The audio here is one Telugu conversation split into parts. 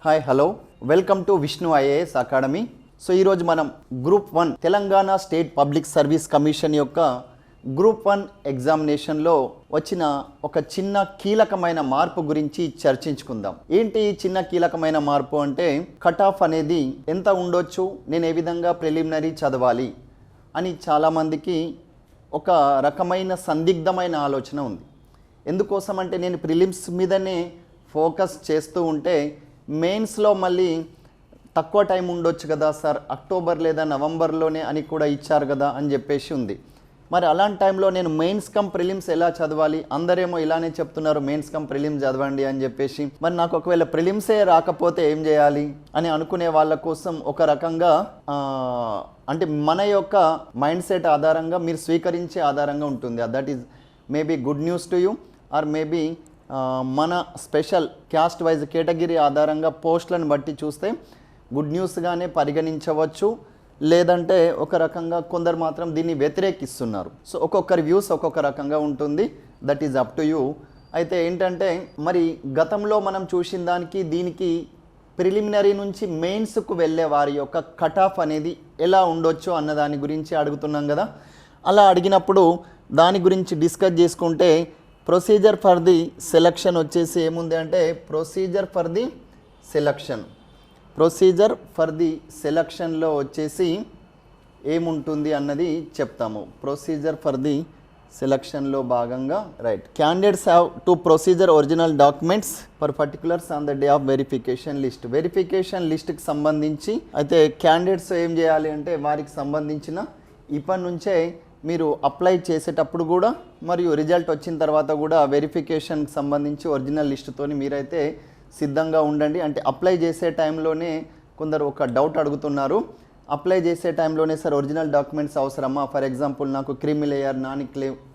Hi hello welcome to Vishnu IAS academy. So ఈరోజు మనం group 1 Telangana state public service commission యొక్క గ్రూప్ 1 ఎగ్జామినేషన్లో వచ్చిన ఒక చిన్న కీలకమైన మార్పు గురించి చర్చించుకుందాం. ఏంటి చిన్న కీలకమైన మార్పు అంటే కట్ ఆఫ్ అనేది ఎంత ఉండొచ్చు, నేను ఏ విధంగా ప్రిలిమినరీ చదవాలి అని చాలామందికి ఒక రకమైన సందిగ్ధమైన ఆలోచన ఉంది. ఎందుకోసం అంటే నేను ప్రిలిమ్స్ మీదనే ఫోకస్ చేస్తూ ఉంటే మెయిన్స్లో మళ్ళీ తక్కువ టైం ఉండొచ్చు కదా సార్, అక్టోబర్ లేదా నవంబర్లోనే అని కూడా ఇచ్చారు కదా అని చెప్పేసి ఉంది. మరి అలాంటి టైంలో నేను మెయిన్స్ కమ్ ప్రిలిమ్స్ ఎలా చదవాలి? అందరేమో ఇలానే చెప్తున్నారు, మెయిన్స్ కమ్ ప్రిలిమ్స్ చదవండి అని చెప్పేసి. మరి నాకు ఒకవేళ ప్రిలిమ్సే రాకపోతే ఏం చేయాలి అని అనుకునే వాళ్ళ కోసం ఒక రకంగా అంటే మన యొక్క మైండ్ సెట్ ఆధారంగా మీరు స్వీకరించే ఆధారంగా ఉంటుంది. That is maybe good news to you or maybe మన స్పెషల్ క్యాస్ట్ వైజ్ కేటగిరీ ఆధారంగా పోస్టులను బట్టి చూస్తే గుడ్ న్యూస్గానే పరిగణించవచ్చు, లేదంటే ఒక రకంగా కొందరు మాత్రం దీన్ని వ్యతిరేకిస్తున్నారు. సో ఒక్కొక్కరి వ్యూస్ ఒక్కొక్క రకంగా ఉంటుంది. That is up to you. అయితే ఏంటంటే మరి గతంలో మనం చూసిన దానికి దీనికి ప్రిలిమినరీ నుంచి మెయిన్స్కు వెళ్ళే వారి యొక్క కట్ ఆఫ్ అనేది ఎలా ఉండొచ్చు అన్న దాని గురించి అడుగుతున్నాం కదా. అలా అడిగినప్పుడు దాని గురించి డిస్కస్ చేసుకుంటే ప్రొసీజర్ ఫర్ ది సెలక్షన్ వచ్చేసి ఏముంది అంటే ప్రొసీజర్ ఫర్ ది సెలక్షన్లో వచ్చేసి ఏముంటుంది అన్నది చెప్తాము. ప్రొసీజర్ ఫర్ ది సెలక్షన్లో భాగంగా right candidates have to procedure original documents for particulars on the day of verification లిస్ట్కి సంబంధించి అయితే క్యాండిడేట్స్ ఏం చేయాలి అంటే వారికి సంబంధించిన ఇప్పటి నుంచే మీరు అప్లై చేసేటప్పుడు కూడా మరియు రిజల్ట్ వచ్చిన తర్వాత కూడా వెరిఫికేషన్కి సంబంధించి ఒరిజినల్ లిస్టుతోని మీరైతే సిద్ధంగా ఉండండి. అంటే అప్లై చేసే టైంలోనే కొందరు ఒక డౌట్ అడుగుతున్నారు, అప్లై చేసే టైంలోనే సార్ ఒరిజినల్ డాక్యుమెంట్స్ అవసరమా? ఫర్ ఎగ్జాంపుల్ నాకు క్రీమీ లేయర్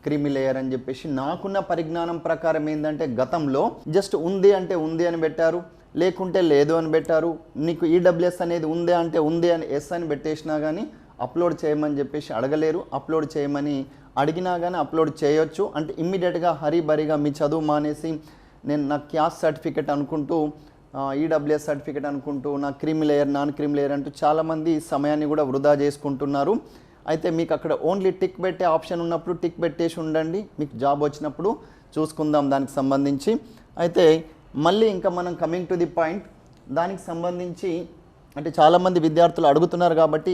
క్రీమీ లేయర్ అని చెప్పేసి నాకున్న పరిజ్ఞానం ప్రకారం ఏంటంటే గతంలో జస్ట్ ఉంది అంటే ఉంది అని పెట్టారు, లేకుంటే లేదు అని పెట్టారు. నీకు ఈడబ్ల్యూఎస్ అనేది ఉంది అంటే ఉంది అని ఎస్ అని పెట్టేసినా కానీ అప్లోడ్ చేయమని చెప్పేసి అడగలేరు. అప్లోడ్ చేయమని అడిగినా కానీ అప్లోడ్ చేయొచ్చు. అంటే ఇమ్మీడియట్గా హరీబరీగా మీ చదువు మానేసి నేను నా క్యాస్ట్ సర్టిఫికేట్ అనుకుంటూ ఈడబ్ల్యూఎస్ సర్టిఫికేట్ అనుకుంటూ నా creamy layer non creamy layer అంటూ చాలామంది సమయాన్ని కూడా వృధా చేసుకుంటున్నారు. అయితే మీకు అక్కడ ఓన్లీ టిక్ పెట్టే ఆప్షన్ ఉన్నప్పుడు టిక్ పెట్టేసి ఉండండి, మీకు జాబ్ వచ్చినప్పుడు చూసుకుందాం దానికి సంబంధించి. అయితే మళ్ళీ ఇంకా మనం కమింగ్ టు ది పాయింట్ దానికి సంబంధించి అంటే చాలామంది విద్యార్థులు అడుగుతున్నారు కాబట్టి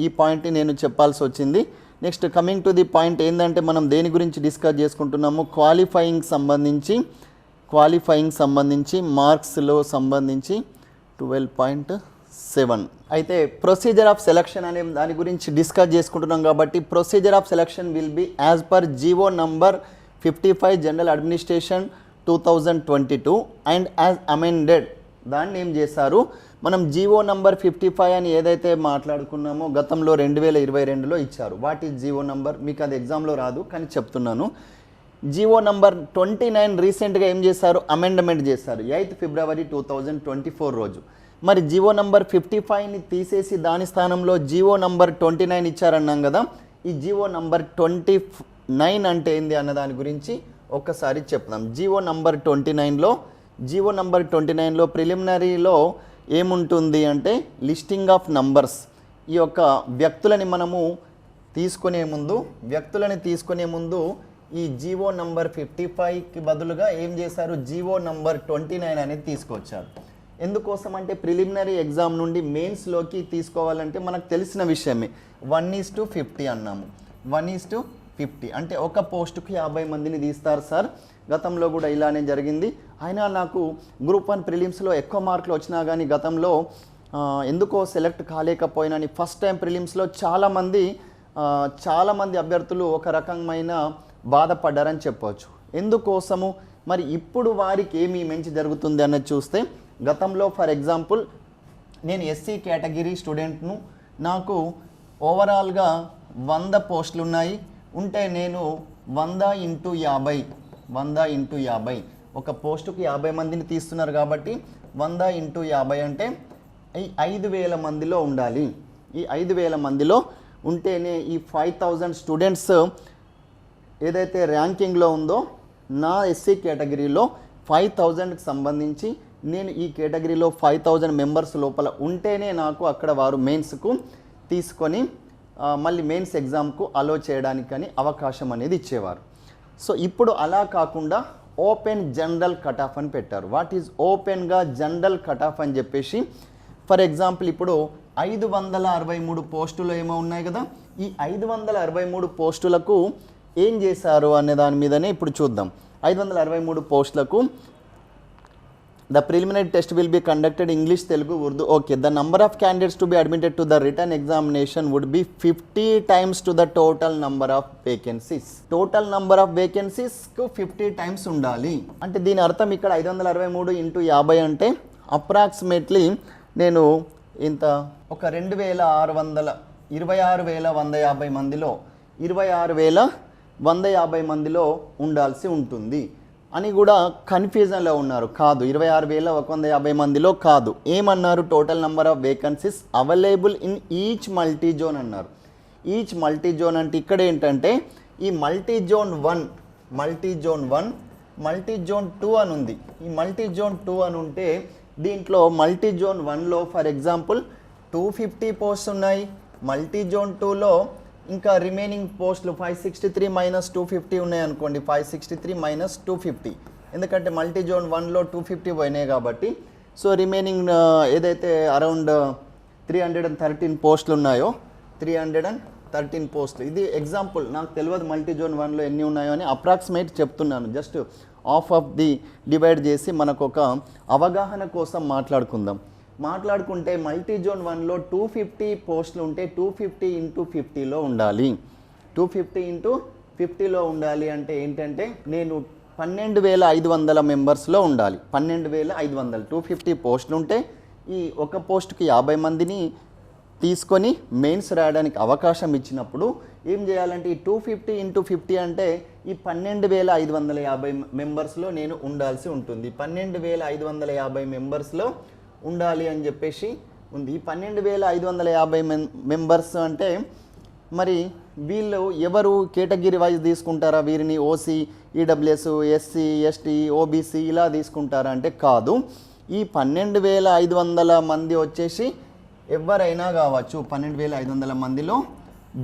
ఈ పాయింట్ని నేను చెప్పాల్సి వచ్చింది. Next coming to the point ఏంటంటే మనం దేని గురించి డిస్కస్ చేసుకుంటున్నాము, క్వాలిఫైయింగ్ సంబంధించి మార్క్స్లో సంబంధించి 12.7 అయితే ప్రొసీజర్ ఆఫ్ సెలక్షన్ అనే దాని గురించి డిస్కస్ చేసుకుంటున్నాం కాబట్టి procedure of selection will be as per GO number 55 general administration 2022 and as amended. దాన్ని ఏం చేశారు, మనం జీవో నంబర్ 55 అని ఏదైతే మాట్లాడుకున్నామో గతంలో 2022లో ఇచ్చారు. What is GO number? మీకు అది ఎగ్జామ్లో రాదు కానీ చెప్తున్నాను. జీవో నంబర్ 29 రీసెంట్గా ఏం చేశారు, అమెండ్మెంట్ చేశారు 8 ఫిబ్రవరి 2024 రోజు. మరి జీవో నంబర్ 55ని తీసేసి దాని స్థానంలో జీవో నంబర్ 29 ఇచ్చారన్నాం కదా. ఈ జీవో నంబర్ 29 అంటే ఏంది అన్న దాని గురించి ఒక్కసారి చెప్తాం. జీవో నంబర్ 29లో ప్రిలిమినరీలో ఏముంటుంది అంటే లిస్టింగ్ ఆఫ్ నంబర్స్. ఈ యొక్క వ్యక్తులని తీసుకునే ముందు ఈ జీవో నంబర్ 55కి బదులుగా ఏం చేశారు, జీవో నంబర్ 29 అనేది తీసుకొచ్చారు. ఎందుకోసం అంటే ప్రిలిమినరీ ఎగ్జామ్ నుండి మెయిన్స్లోకి తీసుకోవాలంటే మనకు తెలిసిన విషయమే 1:50 అన్నాము. 1:50 అంటే ఒక పోస్టుకి 50 మందిని తీస్తారు సార్. గతంలో కూడా ఇలానే జరిగింది. అయినా నాకు గ్రూప్ 1 ప్రిలిమ్స్లో ఎక్కువ మార్కులు వచ్చినా కానీ గతంలో ఎందుకో సెలెక్ట్ కాలేకపోయినా ఫస్ట్ టైం ప్రిలిమ్స్లో చాలామంది అభ్యర్థులు ఒక రకమైన బాధపడ్డారని చెప్పవచ్చు. ఎందుకోసము మరి ఇప్పుడు వారికి ఏమి మంచి జరుగుతుంది అన్నది చూస్తే గతంలో ఫర్ ఎగ్జాంపుల్ నేను ఎస్సీ కేటగిరీ స్టూడెంట్ను, నాకు ఓవరాల్గా 100 పోస్టులు ఉన్నాయి. ఉంటే నేను 100x50 ఒక పోస్టుకి 50 మందిని తీస్తున్నారు కాబట్టి 100x50 అంటే 5,000 మందిలో ఉండాలి. ఈ 5,000 మందిలో ఉంటేనే ఈ 5,000 స్టూడెంట్స్ ఏదైతే ర్యాంకింగ్లో ఉందో నా ఎస్సీ కేటగిరీలో 5,000కి సంబంధించి నేను ఈ కేటగిరీలో 5000 మెంబర్స్ లోపల ఉంటేనే నాకు అక్కడ వారు మెయిన్స్కు తీసుకొని మళ్ళీ మెయిన్స్ ఎగ్జామ్కు అలో చేయడానికి కానీ అవకాశం అనేది ఇచ్చేవారు. సో ఇప్పుడు అలా కాకుండా ఓపెన్ జనరల్ కట్ ఆఫ్ అని పెట్టారు. వాట్ ఈజ్ ఓపెన్గా జనరల్ కట్ ఆఫ్ అని చెప్పేసి, ఫర్ ఎగ్జాంపుల్ ఇప్పుడు 563 పోస్టులు ఏమో ఉన్నాయి కదా, ఈ 563 పోస్టులకు ఏం చేశారు అనే దాని మీదనే ఇప్పుడు చూద్దాం. 563 పోస్టులకు the preliminary test will be conducted English, Telugu, Urdu. Okay, the number of candidates to be admitted to the written examination would be 50 times to the total number of vacancies. Total number of వేకెన్సీస్కు 50 టైమ్స్ ఉండాలి. అంటే దీని అర్థం ఇక్కడ 563 ఇంటూ 50 అంటే అప్రాక్సిమేట్లీ నేను ఇంత ఒక 26,150 మందిలో 26,150 మందిలో ఉండాల్సి ఉంటుంది అని కూడా కన్ఫ్యూజన్లో ఉన్నారు. కాదు, 26,150 మందిలో కాదు. ఏమన్నారు? Total number of vacancies available in each multi zone అన్నారు. ఈచ్ మల్టీ జోన్ అంటే ఇక్కడ ఏంటంటే ఈ multi zone 1, multi zone 1, multi zone 2 అని ఉంది. ఈ మల్టీ జోన్ 2 అని ఉంటే దీంట్లో మల్టీ జోన్ 1లో ఫర్ ఎగ్జాంపుల్ 250 పోస్ట్స్ ఉన్నాయి. మల్టీ జోన్ 2లో ఇంకా రిమైనింగ్ పోస్టులు 563 మైనస్ 250 ఉన్నాయి అనుకోండి. 563 మైనస్ 250, ఎందుకంటే మల్టీ జోన్ 1లో 250 పోయినాయి కాబట్టి. సో రిమైనింగ్ ఏదైతే అరౌండ్ 313 పోస్టులు ఉన్నాయో 313 పోస్టులు. ఇది ఎగ్జాంపుల్, నాకు తెలియదు మల్టీ జోన్ 1లో ఎన్ని ఉన్నాయో అని అప్రాక్సిమేట్ చెప్తున్నాను. జస్ట్ ఆఫ్ ది డివైడ్ చేసి మనకు ఒక అవగాహన కోసం మాట్లాడుకుంటే మల్టీ జోన్ 1లో 250 పోస్టులు ఉంటే 250 ఇంటూ 50లో ఉండాలి. 250 ఇంటూ 50లో ఉండాలి అంటే ఏంటంటే నేను 12,500 మెంబర్స్లో ఉండాలి. 12,500, 250 పోస్టులు ఉంటే ఈ ఒక పోస్టుకి 50 మందిని తీసుకొని మెయిన్స్ రాయడానికి అవకాశం ఇచ్చినప్పుడు ఏం చేయాలంటే ఈ 250 ఇంటూ 50 అంటే ఈ 12,550 మెంబర్స్లో నేను ఉండాల్సి ఉంటుంది. 12,550 మెంబర్స్లో ఉండాలి అని చెప్పేసి ఉంది. ఈ 12,550 మెంబర్స్ అంటే మరి వీళ్ళు ఎవరు కేటగిరీ వైజ్ తీసుకుంటారా? వీరిని OC, EWS, SC, ST, OBC ఇలా తీసుకుంటారా అంటే కాదు. ఈ 12,500 మంది వచ్చేసి ఎవరైనా కావచ్చు. 12,500 మందిలో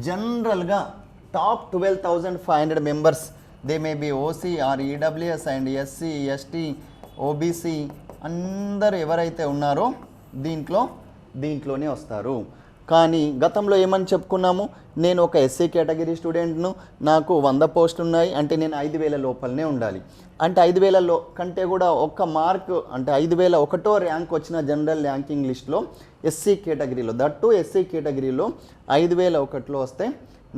జనరల్గా top 12,500 members they may be OC are EWS and SC, ST, OBC అందరు ఎవరైతే ఉన్నారో దీంట్లోనే వస్తారు. కానీ గతంలో ఏమని చెప్పుకున్నాము, నేను ఒక ఎస్సీ కేటగిరీ స్టూడెంట్ను, నాకు 100 పోస్టులు ఉన్నాయి అంటే నేను 5,000 లోపలనే ఉండాలి. అంటే 5,000 కంటే కూడా ఒక్క మార్క్ అంటే 5,001వ ర్యాంక్ వచ్చిన జనరల్ ర్యాంకింగ్ లిస్ట్లో ఎస్సీ కేటగిరీలో, దట్టు ఎస్సీ కేటగిరీలో 5,001లో వస్తే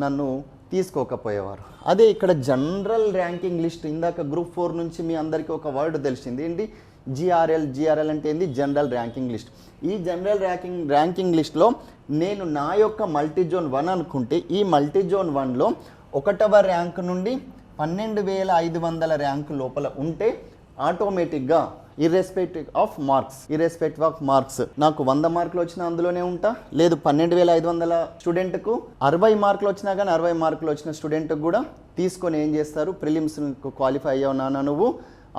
నన్ను తీసుకోకపోయేవారు. అదే ఇక్కడ జనరల్ ర్యాంకింగ్ లిస్ట్, ఇందాక గ్రూప్ 4 నుంచి మీ అందరికీ ఒక వర్డ్ తెలిసింది ఏంటి, జిఆర్ఎల్ అంటే ఏంది, జనరల్ ర్యాంకింగ్ లిస్ట్. ఈ జనరల్ ర్యాంకింగ్ లిస్ట్లో నేను నా యొక్క మల్టీ జోన్ 1 అనుకుంటే ఈ మల్టీ జోన్ 1లో 1వ ర్యాంక్ నుండి 12,500 ర్యాంక్ లోపల ఉంటే ఆటోమేటిక్గా ఇర్రెస్పెక్టివ్ ఆఫ్ మార్క్స్ నాకు 100 మార్కులు వచ్చినా అందులోనే ఉంటా. లేదు 12,500 స్టూడెంట్కు 60 మార్కులు వచ్చినా కానీ 60 మార్కులు వచ్చిన స్టూడెంట్కి కూడా తీసుకొని ఏం చేస్తారు, ప్రిలిమ్స్ క్వాలిఫై అయ్యావు నాన్న నువ్వు,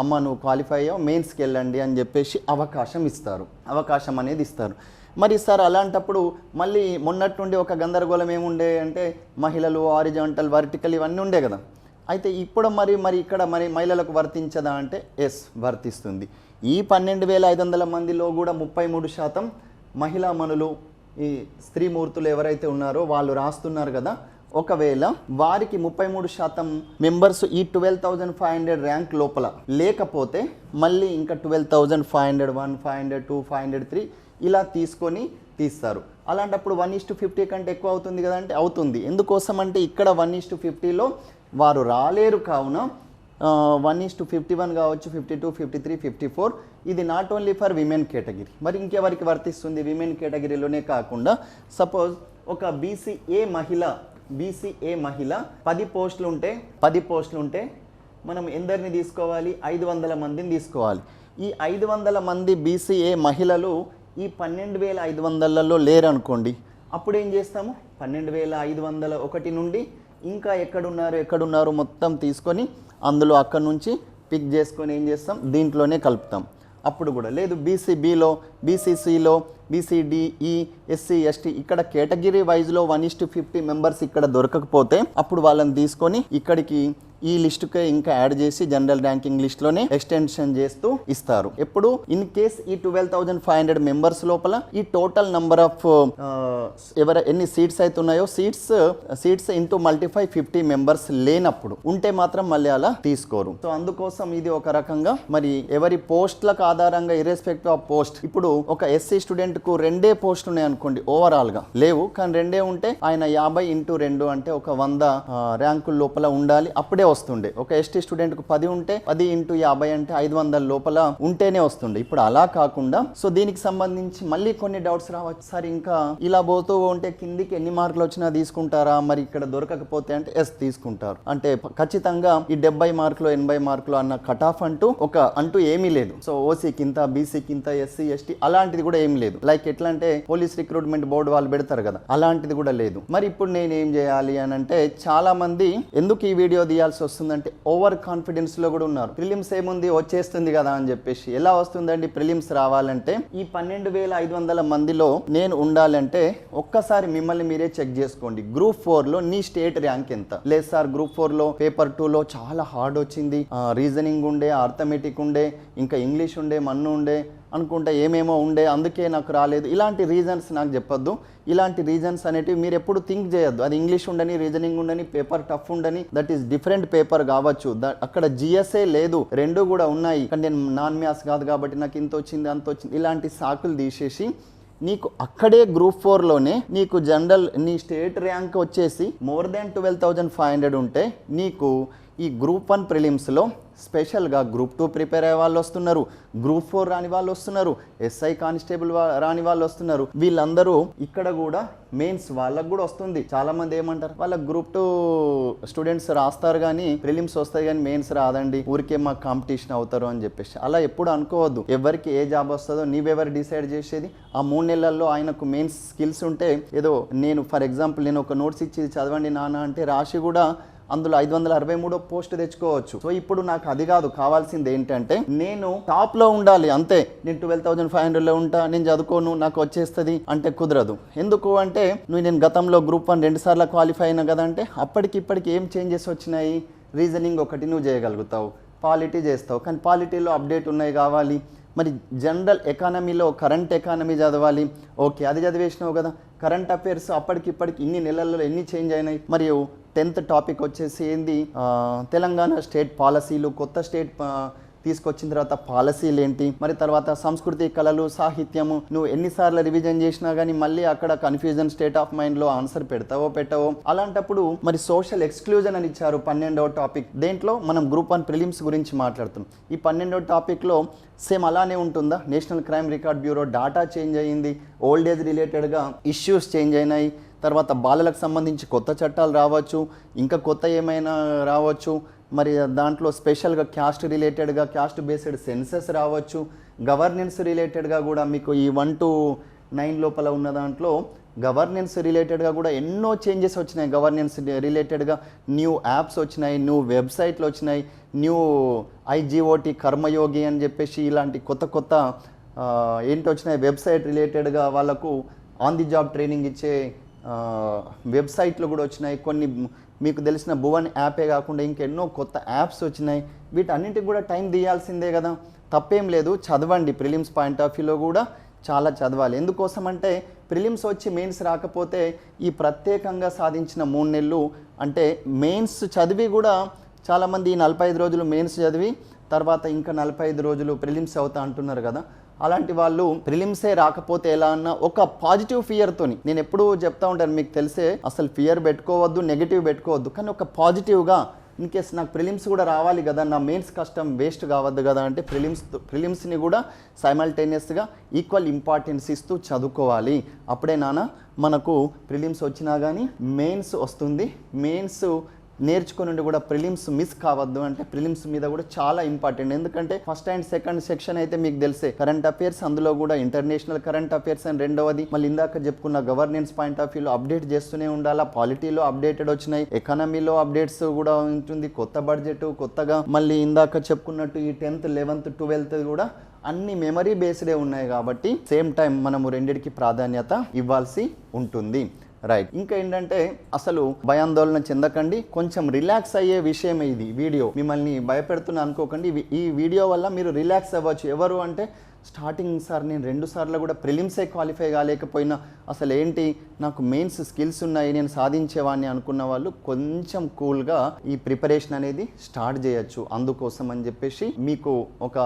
అమ్మ నువ్వు క్వాలిఫై అయ్యావు, మెయిన్స్కి వెళ్ళండి అని చెప్పేసి అవకాశం అనేది ఇస్తారు. మరి సార్ అలాంటప్పుడు మళ్ళీ మొన్నటి నుండి ఒక గందరగోళం ఏముండే అంటే మహిళలు హారిజాంటల్, వర్టికల్ ఇవన్నీ ఉండే కదా. అయితే ఇప్పుడు మరి ఇక్కడ మహిళలకు వర్తించదా అంటే ఎస్ వర్తిస్తుంది. ఈ 12,500 మందిలో కూడా 33% మహిళా మనులు, ఈ స్త్రీమూర్తులు ఎవరైతే ఉన్నారో వాళ్ళు రాస్తున్నారు కదా. ఒకవేళ వారికి 33% మెంబర్స్ ఈ 12,500 ర్యాంక్ లోపల లేకపోతే మళ్ళీ ఇంకా 12,501, 502, 503 ఇలా తీస్తారు. అలాంటప్పుడు 1:50 కంటే ఎక్కువ అవుతుంది కదా అంటే అవుతుంది. ఎందుకోసం అంటే ఇక్కడ 1:50లో వారు రాలేరు కావున 1:51 కావచ్చు, 52, 53, 54 ఇది not only for women category. మరి ఇంకెవరికి వర్తిస్తుంది? విమెన్ కేటగిరీలోనే కాకుండా సపోజ్ ఒక బీసీఏ మహిళ 10 పోస్టులు ఉంటే మనం ఎందరిని తీసుకోవాలి? 500 మందిని తీసుకోవాలి. ఈ 500 మంది బీసీఏ మహిళలు ఈ 12,500లో లేరు అనుకోండి. అప్పుడు ఏం చేస్తాము? 12,501 నుండి ఇంకా ఎక్కడున్నారు మొత్తం తీసుకొని అందులో అక్కడి నుంచి పిక్ చేసుకొని ఏం చేస్తాం, దీంట్లోనే కలుపుతాం. అప్పుడు కూడా లేదు బీసీబీలో, బీసీసీలో, బీసీడీఈ, ఎస్సీ, ఎస్టీ ఇక్కడ కేటగిరీ వైజ్లో 1:50 మెంబర్స్ ఇక్కడ దొరకకపోతే అప్పుడు వాళ్ళని తీసుకొని ఇక్కడికి ఈ లిస్టుకే ఇంకా యాడ్ చేసి జనరల్ ర్యాంకింగ్ లిస్ట్లోనే ఎక్స్టెన్షన్ చేస్తూ ఇస్తారు. ఎప్పుడు ఇన్ కేస్ ఈ 12,500 మెంబర్స్ లోపల ఈ టోటల్ నంబర్ ఆఫ్ ఎన్ని సీట్స్ అయితే ఉన్నాయో సీట్స్ ఇంటూ మల్టిఫై 50 మెంబర్స్ లేనప్పుడు ఉంటే మాత్రం మళ్ళీ అలా తీసుకోరు. సో అందుకోసం ఇది ఒక రకంగా మరి ఎవరి పోస్టులకు ఆధారంగా ఇర్రెస్పెక్టివ్ ఆఫ్ పోస్ట్. ఇప్పుడు ఒక ఎస్సీ స్టూడెంట్ కు 2 పోస్టులు ఉన్నాయి అనుకోండి, ఓవరాల్ గా లేవు కానీ 2 ఉంటే ఆయన 50x2 అంటే ఒక 100 ర్యాంకుల లోపల ఉండాలి, అప్పుడే వస్తుండే. ఒక ఎస్టీ స్టూడెంట్ కు 10 ఉంటే 10x50 అంటే 500 లోపల ఉంటేనే వస్తుండే. ఇప్పుడు అలా కాకుండా సో దీనికి సంబంధించి మళ్ళీ కొన్ని డౌట్స్ రావచ్చు. సార్ ఇంకా ఇలా పోతూ ఉంటే కిందికి ఎన్ని మార్కులు వచ్చినా తీసుకుంటారా, మరి ఇక్కడ దొరకకపోతే అంటే ఎస్ తీసుకుంటారు. అంటే ఖచ్చితంగా ఈ 70 మార్కులు 80 మార్కులు అన్న కట్ ఆఫ్ అంటూ ఏమీ లేదు. సో ఓసీకి ఇంత, బీసీకి ఇంత, ఎస్సీ ఎస్టీ అలాంటిది కూడా ఏం లేదు. లైక్ ఎట్లా అంటే పోలీస్ రిక్రూట్మెంట్ బోర్డు వాళ్ళు పెడతారు కదా, అలాంటిది కూడా లేదు. మరి ఇప్పుడు నేను ఏం చేయాలి అని అంటే చాలా మంది ఎందుకు ఈ వీడియో తీయాల్సి వస్తుందంటే ఓవర్ కాన్ఫిడెన్స్ లో కూడా ఉన్నారు. ప్రిలిమ్స్ ఏముంది వచ్చేస్తుంది కదా అని చెప్పేసి. ఎలా వస్తుందండి ప్రిలిమ్స్ రావాలంటే ఈ 12,500 మందిలో నేను ఉండాలంటే ఒక్కసారి మిమ్మల్ని మీరే చెక్ చేసుకోండి. గ్రూప్ 4 లో నీ స్టేట్ ర్యాంక్ ఎంత? లేదు సార్ గ్రూప్ 4 లో పేపర్ 2 లో చాలా హార్డ్ వచ్చింది, రీజనింగ్ ఉండే, అర్థమెటిక్ ఉండే, ఇంకా ఇంగ్లీష్ ఉండే, మన్ను ఉండే అనుకుంటా ఏమేమో ఉండే, అందుకే నాకు రాలేదు. ఇలాంటి రీజన్స్ నాకు చెప్పొద్దు. ఇలాంటి రీజన్స్ అనేటివి మీరు ఎప్పుడు థింక్ చేయొద్దు. అది ఇంగ్లీష్ ఉండని, రీజనింగ్ ఉండని, పేపర్ టఫ్ ఉండని, దట్ ఈస్ డిఫరెంట్ పేపర్ కావచ్చు. అక్కడ జిఎస్ఏ లేదు, 2 కూడా ఉన్నాయి కానీ నేను నాన్ మ్యాథ్స్ కాదు కాబట్టి నాకు ఇంత వచ్చింది అంత వచ్చింది, ఇలాంటి సాకులు తీసేసి నీకు అక్కడే గ్రూప్ 4లోనే నీకు జనరల్ నీ స్టేట్ ర్యాంక్ వచ్చేసి మోర్ దాన్ 12,500 ఉంటే నీకు ఈ గ్రూప్ 1 ప్రిలిమ్స్లో స్పెషల్గా గ్రూప్ 2 ప్రిపేర్ అయ్యే వాళ్ళు వస్తున్నారు, గ్రూప్ 4 రాని వాళ్ళు వస్తున్నారు, ఎస్ఐ కానిస్టేబుల్ రాని వాళ్ళు వస్తున్నారు. వీళ్ళందరూ ఇక్కడ కూడా మెయిన్స్ వాళ్ళకు కూడా వస్తుంది. చాలా మంది ఏమంటారు, వాళ్ళ గ్రూప్ 2 స్టూడెంట్స్ రాస్తారు కానీ ప్రిలిమ్స్ వస్తాయి కానీ మెయిన్స్ రాదండి, ఊరికే మాకు కాంపిటీషన్ అవుతారు అని చెప్పేసి. అలా ఎప్పుడు అనుకోవద్దు. ఎవరికి ఏ జాబ్ వస్తుందో నీవెవరు డిసైడ్ చేసేది. ఆ 3 నెలల్లో ఆయనకు మెయిన్స్ స్కిల్స్ ఉంటే ఏదో నేను ఫర్ ఎగ్జాంపుల్ నేను ఒక నోట్స్ ఇచ్చి చదవండి నాన్న అంటే రాసి కూడా అందులో 563 పోస్ట్ తెచ్చుకోవచ్చు. సో ఇప్పుడు నాకు అది కాదు, కావాల్సింది ఏంటంటే నేను టాప్ లో ఉండాలి అంతే. నేను 12,500లో ఉంటా, నేను చదువుకోను, నాకు వచ్చేస్తుంది అంటే కుదరదు. ఎందుకు అంటే నేను గతంలో గ్రూప్ 1 2 సార్లు క్వాలిఫై అయినా కదా అంటే అప్పటికి ఇప్పటికి ఏం చేంజెస్ వచ్చినాయి. రీజనింగ్ ఒకటి నువ్వు చేయగలుగుతావు, పాలిటీ చేస్తావు కానీ పాలిటీలో అప్డేట్ ఉన్నాయి కావాలి. మరి జనరల్ ఎకానమీలో కరెంట్ ఎకానమీ చదవాలి, ఓకే అది చదివేసినావు కదా. కరెంట్ అఫైర్స్ అప్పటికిప్పటికి ఇన్ని నెలల్లో ఎన్ని చేంజ్ అయినాయి. మరియు 10th టాపిక్ వచ్చేసి ఏంది, తెలంగాణ స్టేట్ పాలసీలు, కొత్త స్టేట్ తీసుకొచ్చిన తర్వాత పాలసీలు ఏంటి, మరి తర్వాత సంస్కృతి, కళలు, సాహిత్యము. నువ్వు ఎన్నిసార్లు రివిజన్ చేసినా కానీ మళ్ళీ అక్కడ కన్ఫ్యూజన్ స్టేట్ ఆఫ్ మైండ్లో ఆన్సర్ పెట్టవో. అలాంటప్పుడు మరి సోషల్ ఎక్స్క్లూజన్ అని ఇచ్చారు 12వ టాపిక్. దేంట్లో మనం గ్రూప్ 1 ప్రిలిమ్స్ గురించి మాట్లాడుతున్నాం. ఈ 12వ టాపిక్లో సేమ్ అలానే ఉంటుందా? National crime record bureau data change అయ్యింది, ఓల్డ్ ఏజ్ రిలేటెడ్గా ఇష్యూస్ చేంజ్ అయినాయి, తర్వాత బాలలకు సంబంధించి కొత్త చట్టాలు రావచ్చు, ఇంకా కొత్త ఏమైనా రావచ్చు. మరి దాంట్లో స్పెషల్గా క్యాస్ట్ రిలేటెడ్గా క్యాస్ట్ బేస్డ్ సెన్సెస్ రావచ్చు, గవర్నెన్స్ రిలేటెడ్గా కూడా మీకు ఈ 1 to 9 లోపల ఉన్న దాంట్లో గవర్నెన్స్ రిలేటెడ్గా కూడా ఎన్నో చేంజెస్ వచ్చినాయి. గవర్నెన్స్ రిలేటెడ్గా న్యూ యాప్స్ వచ్చినాయి, న్యూ వెబ్సైట్లు వచ్చినాయి, న్యూ IGOT కర్మయోగి అని చెప్పేసి ఇలాంటి కొత్త ఏంటి వచ్చినాయి. వెబ్సైట్ రిలేటెడ్గా వాళ్ళకు ఆన్ ది జాబ్ ట్రైనింగ్ ఇచ్చే వెబ్సైట్లు కూడా వచ్చినాయి. కొన్ని మీకు తెలిసిన భువన్ యాపే కాకుండా ఇంకెన్నో కొత్త యాప్స్ వచ్చినాయి. వీటన్నింటికి కూడా టైం తీయాల్సిందే కదా, తప్పేం లేదు. చదవండి, ప్రిలిమ్స్ పాయింట్ ఆఫ్ వ్యూలో కూడా చాలా చదవాలి. ఎందుకోసం అంటే ప్రిలిమ్స్ వచ్చి మెయిన్స్ రాకపోతే ఈ ప్రత్యేకంగా సాధించిన 3 నెలలు అంటే మెయిన్స్ చదివి కూడా చాలామంది 45 రోజులు మెయిన్స్ చదివి తర్వాత ఇంకా 45 రోజులు ప్రిలిమ్స్ అవుతా అంటున్నారు కదా. అలాంటి వాళ్ళు ప్రిలిమ్సే రాకపోతే ఎలా అన్న ఒక పాజిటివ్ ఫియర్తోని, నేను ఎప్పుడూ చెప్తా ఉంటాను మీకు తెలిసే, అసలు ఫియర్ పెట్టుకోవద్దు, నెగిటివ్ పెట్టుకోవద్దు, కానీ ఒక పాజిటివ్గా ఇన్ కేస్ నాకు ప్రిలిమ్స్ కూడా రావాలి కదా, నా మెయిన్స్ కష్టం వేస్ట్ కావద్దు కదా అంటే ప్రిలిమ్స్ని కూడా సైమల్టేనియస్గా ఈక్వల్ ఇంపార్టెన్స్ ఇస్తూ చదువుకోవాలి. అప్పుడే నాన్న మనకు ప్రిలిమ్స్ వచ్చినా కానీ మెయిన్స్ వస్తుంది. మెయిన్స్ నేర్చుకుని కూడా ప్రిలిమ్స్ మిస్ కావద్దు అంటే ప్రిలిమ్స్ మీద కూడా చాలా ఇంపార్టెంట్. ఎందుకంటే ఫస్ట్ అండ్ సెకండ్ సెక్షన్ అయితే మీకు తెలిసే కరెంట్ అఫైర్స్, అందులో కూడా ఇంటర్నేషనల్ కరెంట్ అఫైర్స్ అండ్ రెండవది మళ్ళీ ఇందాక చెప్పుకున్న గవర్నెన్స్ పాయింట్ ఆఫ్ వ్యూలో అప్డేట్ చేస్తూనే ఉండాలా. పాలిటీలో అప్డేటెడ్ వచ్చినాయి, ఎకానమీలో అప్డేట్స్ కూడా ఉంటుంది, కొత్త బడ్జెట్ కొత్తగా మళ్ళీ ఇందాక చెప్పుకున్నట్టు ఈ 10th 11th 12th కూడా అన్ని మెమరీ బేస్డే ఉన్నాయి కాబట్టి సేమ్ టైం మనము రెండిటికి ప్రాధాన్యత ఇవ్వాల్సి ఉంటుంది. రైట్, ఇంకా ఏంటంటే అసలు భయాందోళన చెందకండి, కొంచెం రిలాక్స్ అయ్యే విషయం ఇది. వీడియో మిమ్మల్ని భయపెడుతున్నా అనుకోకండి, ఈ వీడియో వల్ల మీరు రిలాక్స్ అవ్వచ్చు. ఎవరు అంటే స్టార్టింగ్ సార్ నేను 2 సార్లు కూడా ప్రిలిమ్సే క్వాలిఫై కాలేకపోయినా అసలు ఏంటి నాకు మెయిన్స్ స్కిల్స్ ఉన్నాయి నేను సాధించేవాడిని అనుకున్న వాళ్ళు కొంచెం కూల్గా ఈ ప్రిపరేషన్ అనేది స్టార్ట్ చేయొచ్చు. అందుకోసం అని చెప్పేసి మీకు ఒక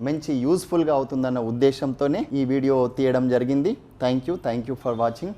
మంచి యూస్ఫుల్గా అవుతుందన్న ఉద్దేశంతోనే ఈ వీడియో తీయడం జరిగింది. Thank you for watching.